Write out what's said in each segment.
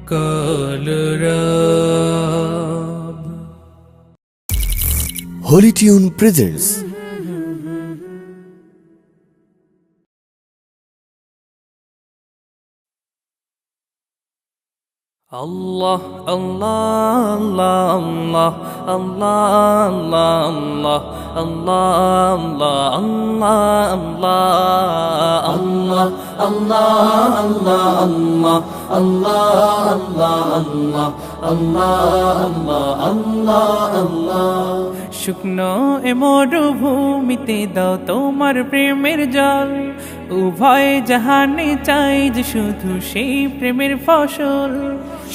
Kalarab Holy Tune presents Allah, Allah, Allah, Allah, Allah, Allah, Allah, Allah, Allah, Allah, Allah, Allah, Allah, Allah. শুকনো এ মরুভূমিতে দাও তোমার প্রেমের জল, উভয় জাহানে চাই যে শুধু সেই প্রেমের ফসল।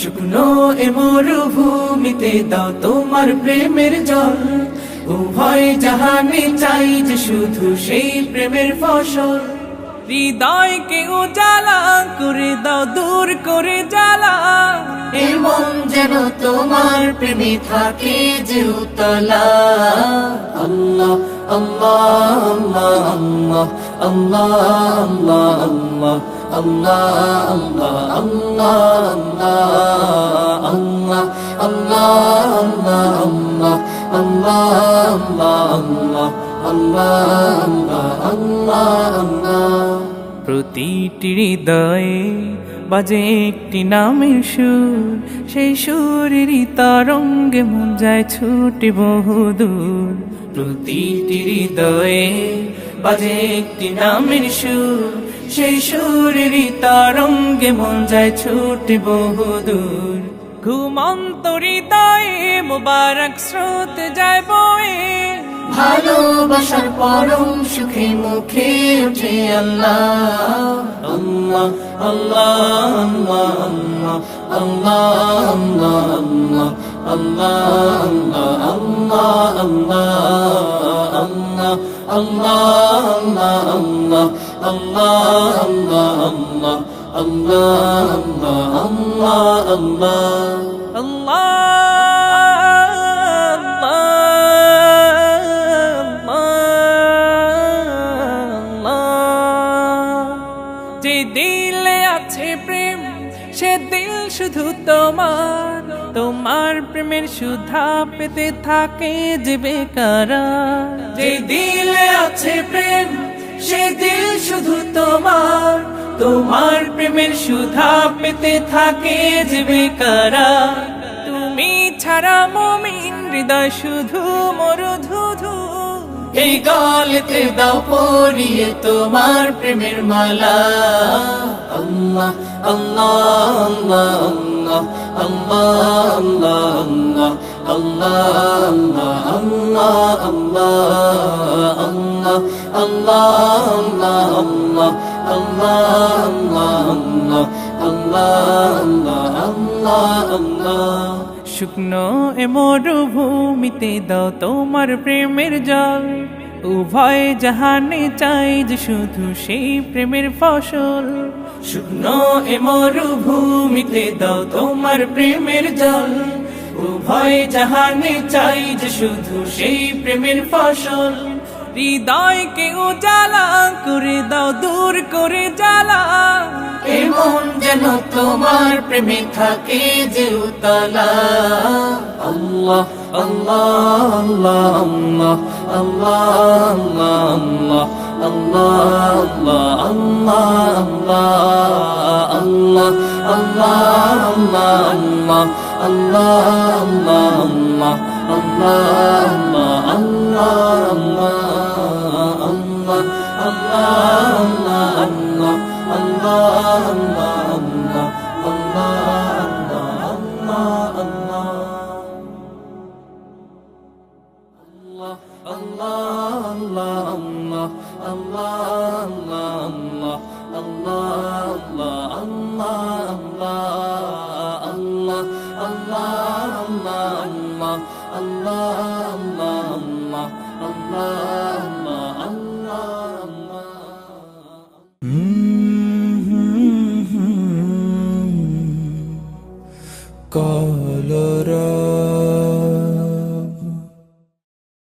শুকনো এ মরুভূমিতে দাও তোমার প্রেমের জল, উভয় জাহানে চাই যে শুধু সেই প্রেমের ফসল। হৃদয়কে উজালা করে দাও, দূর করে জ্বালা, এই মন যেন তোমার প্রেমে থাকে যে উতলা। আল্লাহ আল্লাহ আল্লাহ আল্লাহ আল্লাহ আল্লাহ আল্লাহ আল্লাহ আল্লাহ আল্লাহ। প্রতিটি হৃদয়ে বাজে একটি নামের সুর, সেই সুরেরই তরঙ্গে মন যায় ছুটে বহুদূর। প্রতিটি হৃদয়ে বাজে একটি নামের সুর, সেই সুরেরই তরঙ্গে মন যায় ছুটে বহুদূর। ঘুমন্ত হৃদয়ে মোবারক স্রোত যায় বয়ে, ভালোবাসার পরম সুখে মুখে উঠে আল্লাহ আল্লাহ আল্লাহ আল্লাহ আল্লাহ আল্লাহ আল্লাহ যে দিলে আছে প্রেম সে দিল শুধু তোমার, তোমার প্রেমের সুধা পেতে থাকে যে বেকারার। যে দিলে আছে প্রেম সে দিল শুধু তোমার, তোমার প্রেমের সুধা পেতে থাকে যে বেকারার। তুমি ছাড়া মুমিন হৃদয় শুধু মরুধুধু, এই গলেতে দাও পরিয়ে তোমার প্রেমের মালা। আল্লাহ আল্লাহ আল্লাহ আল্লাহ আল্লাহ আল্লাহ আল্লাহ আল্লাহ। শুকনো এ মরুভূমিতে দাও তোমার প্রেমের জল, উভয় জাহানে চাই যে শুধু সেই প্রেমের ফসল। শুকনো এ মরুভূমিতে দাও তোমার প্রেমের জল, উভয় জাহানে চাই যে শুধু সেই প্রেমের ফসল। হৃদয়কে উজালা করে দাও, দূর করে জ্বালা, এই মন যেন তোমার প্রেমে থাকে যে উতলা। আল্লাহ আল্লাহ আল্লাহ আল্লাহ আল্লাহ আল্লাহ Kalarab